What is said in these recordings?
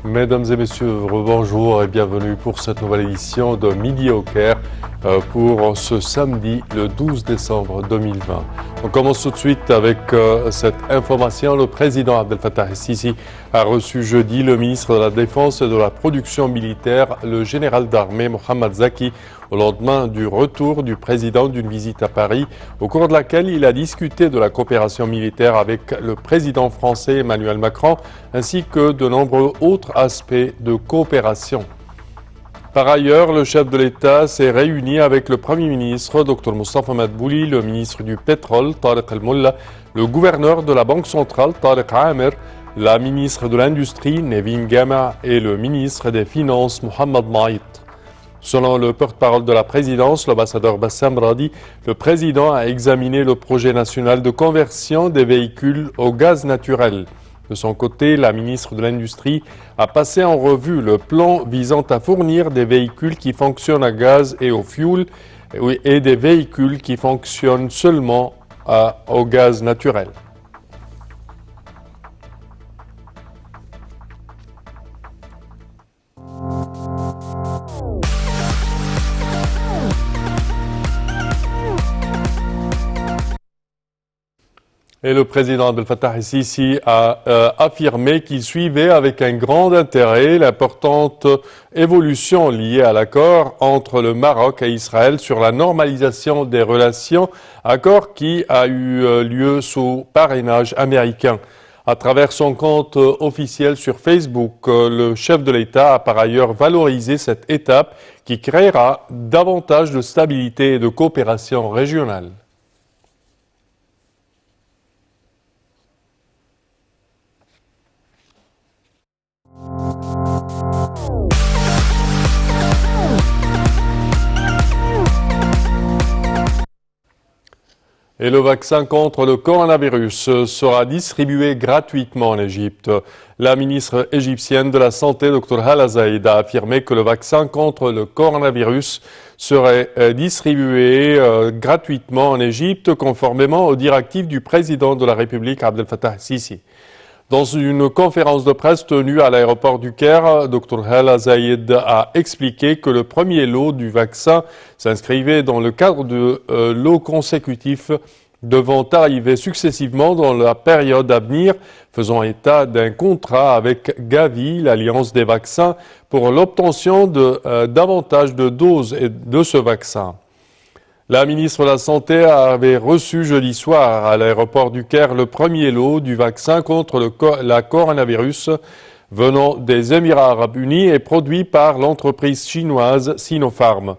Mesdames et messieurs, bonjour et bienvenue pour cette nouvelle édition de Midi au Caire pour ce samedi le 12 décembre 2020. On commence tout de suite avec cette information. Le président Abdel Fattah el-Sisi a reçu jeudi le ministre de la Défense et de la Production militaire, le général d'armée Mohamed Zaki, au lendemain du retour du président d'une visite à Paris, au cours de laquelle il a discuté de la coopération militaire avec le président français Emmanuel Macron, ainsi que de nombreux autres aspects de coopération. Par ailleurs, le chef de l'État s'est réuni avec le Premier ministre, Dr Moustapha Madbouli, le ministre du Pétrole, Tariq El-Molla, le gouverneur de la Banque centrale, Tariq Amer, la ministre de l'Industrie, Nevin Gama, et le ministre des Finances, Mohamed Maït. Selon le porte-parole de la présidence, l'ambassadeur Bassam Radi, le président a examiné le projet national de conversion des véhicules au gaz naturel. De son côté, la ministre de l'Industrie a passé en revue le plan visant à fournir des véhicules qui fonctionnent à gaz et au fioul et des véhicules qui fonctionnent seulement au gaz naturel. Et le président Abdel Fattah el-Sisi a affirmé qu'il suivait avec un grand intérêt l'importante évolution liée à l'accord entre le Maroc et Israël sur la normalisation des relations, accord qui a eu lieu sous parrainage américain. À travers son compte officiel sur Facebook, le chef de l'État a par ailleurs valorisé cette étape qui créera davantage de stabilité et de coopération régionale. Et le vaccin contre le coronavirus sera distribué gratuitement en Égypte. La ministre égyptienne de la Santé, Dr Hala Zaïd, a affirmé que le vaccin contre le coronavirus serait distribué gratuitement en Égypte, conformément aux directives du président de la République, Abdel Fattah el-Sisi. Dans une conférence de presse tenue à l'aéroport du Caire, Dr Hala Zaïd a expliqué que le premier lot du vaccin s'inscrivait dans le cadre de lots consécutifs devant arriver successivement dans la période à venir, faisant état d'un contrat avec Gavi, l'Alliance des vaccins, pour l'obtention de davantage de doses de ce vaccin. La ministre de la Santé avait reçu jeudi soir à l'aéroport du Caire le premier lot du vaccin contre la coronavirus venant des Émirats arabes unis et produit par l'entreprise chinoise Sinopharm.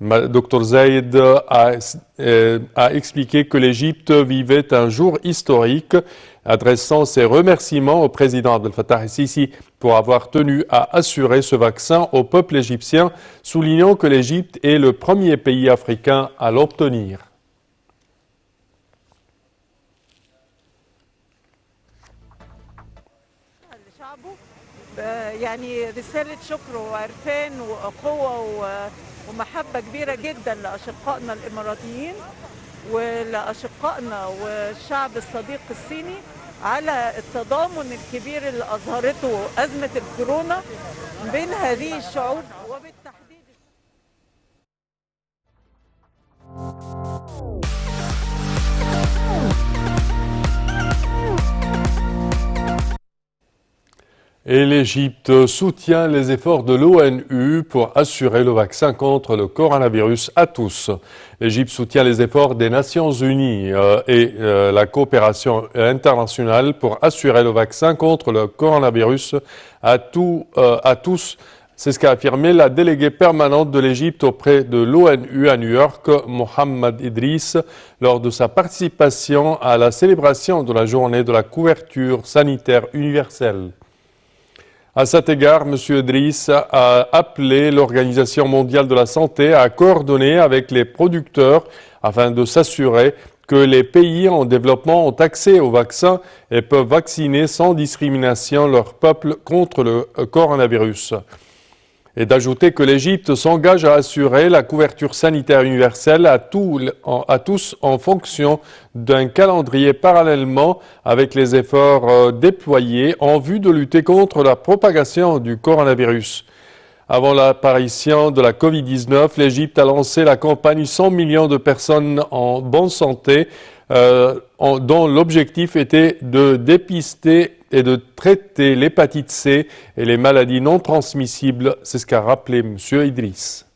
Dr Zaïd a expliqué que l'Égypte vivait un jour historique, adressant ses remerciements au président Abdel Fattah el-Sisi pour avoir tenu à assurer ce vaccin au peuple égyptien, soulignant que l'Égypte est le premier pays africain à l'obtenir. ومحبة كبيرة جدا لأشقائنا الإماراتيين ولأشقائنا والشعب الصديق الصيني على التضامن الكبير اللي أظهرته أزمة الكورونا بين هذه الشعوب وبالتحديد Et l'Égypte soutient les efforts de l'ONU pour assurer le vaccin contre le coronavirus à tous. L'Égypte soutient les efforts des Nations Unies et la coopération internationale pour assurer le vaccin contre le coronavirus à tous. C'est ce qu'a affirmé la déléguée permanente de l'Égypte auprès de l'ONU à New York, Mohamed Idriss, lors de sa participation à la célébration de la journée de la couverture sanitaire universelle. À cet égard, M. Idriss a appelé l'Organisation mondiale de la santé à coordonner avec les producteurs afin de s'assurer que les pays en développement ont accès aux vaccins et peuvent vacciner sans discrimination leur peuple contre le coronavirus. et d'ajouter que l'Égypte s'engage à assurer la couverture sanitaire universelle à tous en fonction d'un calendrier parallèlement avec les efforts déployés en vue de lutter contre la propagation du coronavirus. Avant l'apparition de la Covid-19, l'Égypte a lancé la campagne 100 millions de personnes en bonne santé, dont l'objectif était de dépister et de traiter l'hépatite C et les maladies non transmissibles. C'est ce qu'a rappelé M. Idriss.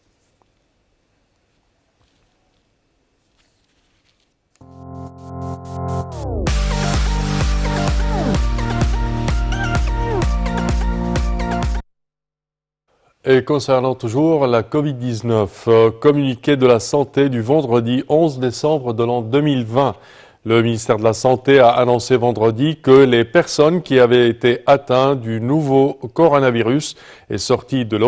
Et concernant toujours la Covid-19, communiqué de la santé du vendredi 11 décembre de l'an 2020. Le ministère de la Santé a annoncé vendredi que les personnes qui avaient été atteintes du nouveau coronavirus et sorties de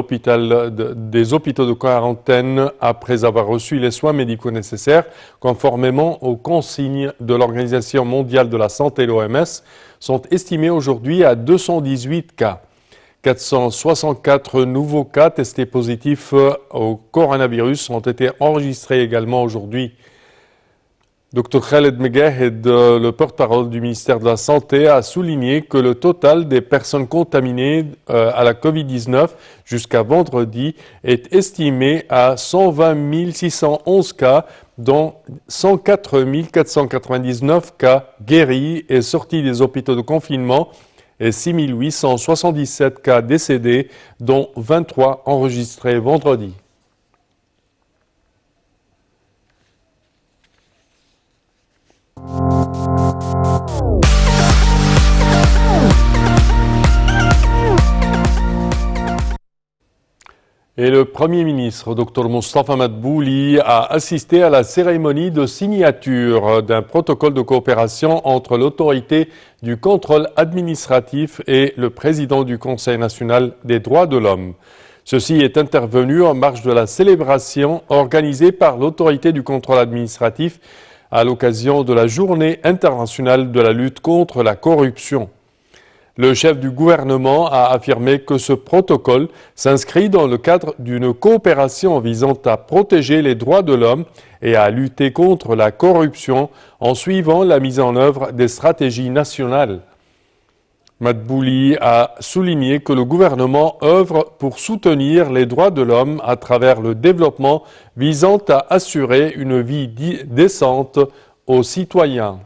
des hôpitaux de quarantaine après avoir reçu les soins médicaux nécessaires, conformément aux consignes de l'Organisation mondiale de la santé, l'OMS, sont estimées aujourd'hui à 218 cas. 464 nouveaux cas testés positifs au coronavirus ont été enregistrés également aujourd'hui. Dr Khaled Megahed, le porte-parole du ministère de la Santé, a souligné que le total des personnes contaminées à la Covid-19 jusqu'à vendredi est estimé à 120 611 cas, dont 104 499 cas guéris et sortis des hôpitaux de confinement et 6 877 cas décédés, dont 23 enregistrés vendredi. Et le Premier ministre, Dr Mostafa Madbouli, a assisté à la cérémonie de signature d'un protocole de coopération entre l'autorité du contrôle administratif et le président du Conseil national des droits de l'homme. Ceci est intervenu en marge de la célébration organisée par l'autorité du contrôle administratif à l'occasion de la Journée internationale de la lutte contre la corruption. Le chef du gouvernement a affirmé que ce protocole s'inscrit dans le cadre d'une coopération visant à protéger les droits de l'homme et à lutter contre la corruption en suivant la mise en œuvre des stratégies nationales. Madbouli a souligné que le gouvernement œuvre pour soutenir les droits de l'homme à travers le développement visant à assurer une vie décente aux citoyens.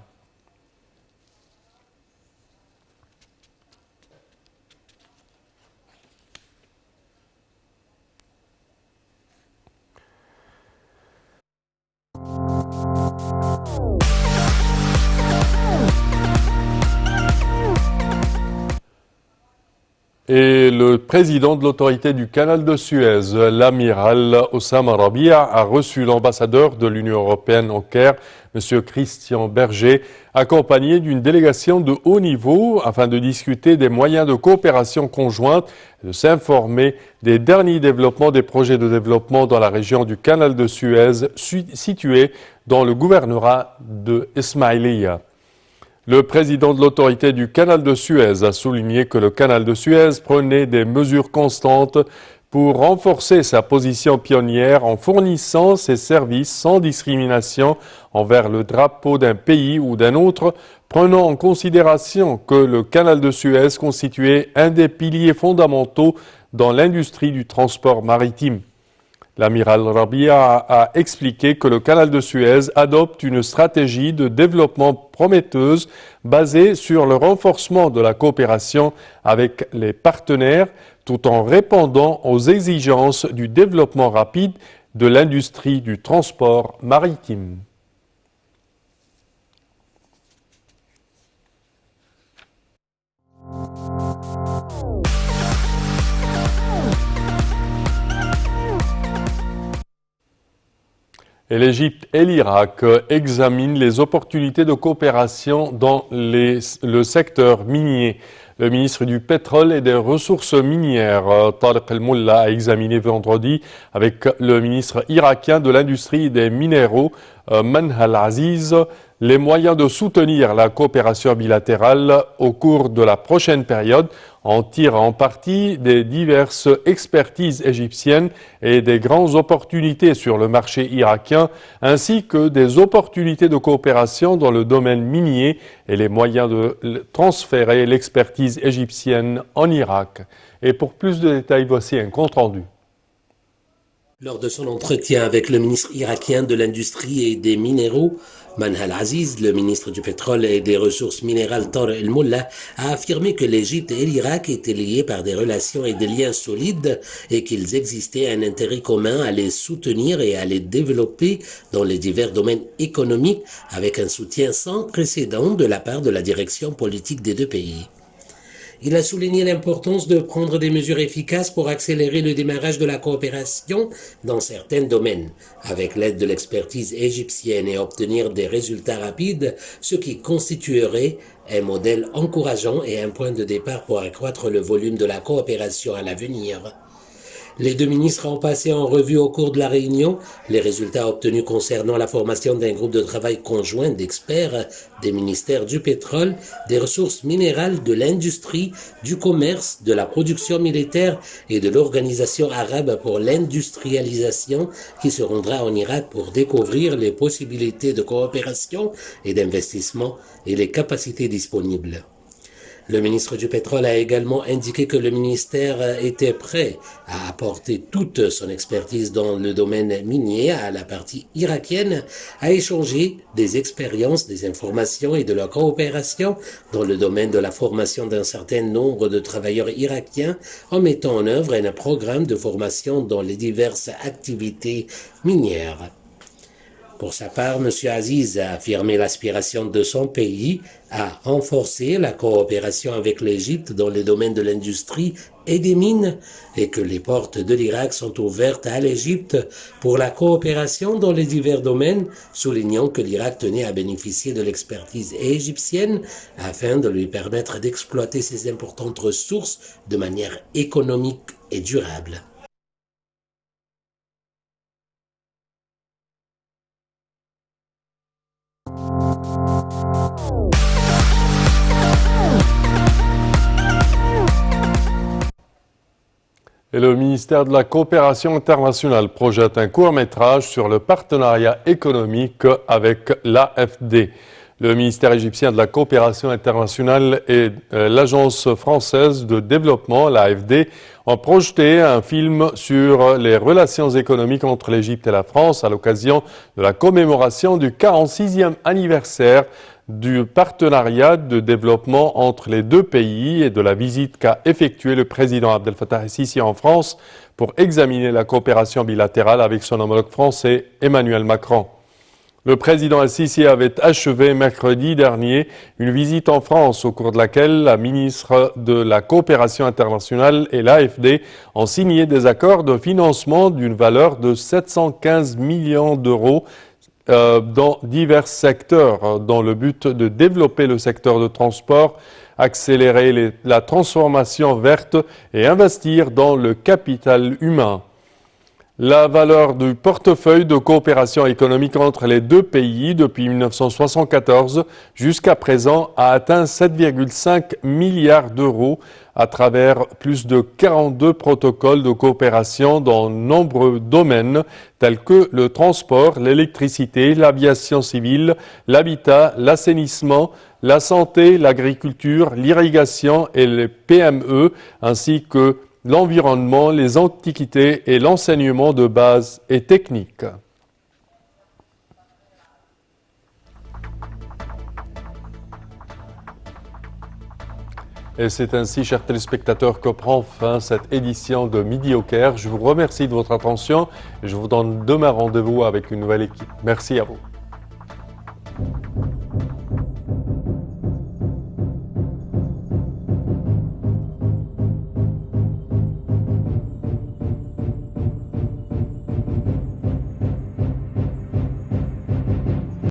Et le président de l'autorité du canal de Suez, l'amiral Oussama Rabia, a reçu l'ambassadeur de l'Union européenne au Caire, M. Christian Berger, accompagné d'une délégation de haut niveau afin de discuter des moyens de coopération conjointe et de s'informer des derniers développements des projets de développement dans la région du canal de Suez, située dans le gouvernorat de Ismaïlia. Le président de l'autorité du canal de Suez a souligné que le canal de Suez prenait des mesures constantes pour renforcer sa position pionnière en fournissant ses services sans discrimination envers le drapeau d'un pays ou d'un autre, prenant en considération que le canal de Suez constituait un des piliers fondamentaux dans l'industrie du transport maritime. L'amiral Rabia a expliqué que le canal de Suez adopte une stratégie de développement prometteuse basée sur le renforcement de la coopération avec les partenaires tout en répondant aux exigences du développement rapide de l'industrie du transport maritime. Et l'Égypte et l'Irak examinent les opportunités de coopération dans le secteur minier. Le ministre du Pétrole et des Ressources minières, Tariq El-Molla, a examiné vendredi avec le ministre irakien de l'Industrie et des Minéraux, Manhal Aziz les moyens de soutenir la coopération bilatérale au cours de la prochaine période en tirant parti des diverses expertises égyptiennes et des grandes opportunités sur le marché irakien, ainsi que des opportunités de coopération dans le domaine minier et les moyens de transférer l'expertise égyptienne en Irak. Et pour plus de détails, voici un compte-rendu. Lors de son entretien avec le ministre irakien de l'Industrie et des Minéraux, Manhal Aziz, le ministre du Pétrole et des Ressources minérales Tarek El-Molla, a affirmé que l'Égypte et l'Irak étaient liés par des relations et des liens solides et qu'ils existaient un intérêt commun à les soutenir et à les développer dans les divers domaines économiques avec un soutien sans précédent de la part de la direction politique des deux pays. Il a souligné l'importance de prendre des mesures efficaces pour accélérer le démarrage de la coopération dans certains domaines, avec l'aide de l'expertise égyptienne et obtenir des résultats rapides, ce qui constituerait un modèle encourageant et un point de départ pour accroître le volume de la coopération à l'avenir. Les deux ministres ont passé en revue au cours de la réunion les résultats obtenus concernant la formation d'un groupe de travail conjoint d'experts des ministères du pétrole, des ressources minérales, de l'industrie, du commerce, de la production militaire et de l'Organisation arabe pour l'industrialisation qui se rendra en Irak pour découvrir les possibilités de coopération et d'investissement et les capacités disponibles. Le ministre du Pétrole a également indiqué que le ministère était prêt à apporter toute son expertise dans le domaine minier à la partie irakienne, à échanger des expériences, des informations et de la coopération dans le domaine de la formation d'un certain nombre de travailleurs irakiens en mettant en œuvre un programme de formation dans les diverses activités minières. Pour sa part, M. Aziz a affirmé l'aspiration de son pays à renforcer la coopération avec l'Égypte dans les domaines de l'industrie et des mines et que les portes de l'Irak sont ouvertes à l'Égypte pour la coopération dans les divers domaines, soulignant que l'Irak tenait à bénéficier de l'expertise égyptienne afin de lui permettre d'exploiter ses importantes ressources de manière économique et durable. Et le ministère de la Coopération internationale projette un court-métrage sur le partenariat économique avec l'AFD. Le ministère égyptien de la Coopération internationale et l'Agence française de développement, l'AFD, ont projeté un film sur les relations économiques entre l'Égypte et la France à l'occasion de la commémoration du 46e anniversaire du partenariat de développement entre les deux pays et de la visite qu'a effectuée le président Abdel Fattah el-Sisi en France pour examiner la coopération bilatérale avec son homologue français Emmanuel Macron. Le président el-Sisi avait achevé mercredi dernier une visite en France au cours de laquelle la ministre de la Coopération internationale et l'AFD ont signé des accords de financement d'une valeur de 715 millions d'euros dans divers secteurs, dans le but de développer le secteur de transport, accélérer la transformation verte et investir dans le capital humain. La valeur du portefeuille de coopération économique entre les deux pays depuis 1974 jusqu'à présent a atteint 7,5 milliards d'euros à travers plus de 42 protocoles de coopération dans de nombreux domaines tels que le transport, l'électricité, l'aviation civile, l'habitat, l'assainissement, la santé, l'agriculture, l'irrigation et les PME, ainsi que l'environnement, les antiquités et l'enseignement de base et technique. Et c'est ainsi, chers téléspectateurs, que prend fin cette édition de Midi au Caire. Je vous remercie de votre attention et je vous donne demain rendez-vous avec une nouvelle équipe. Merci à vous.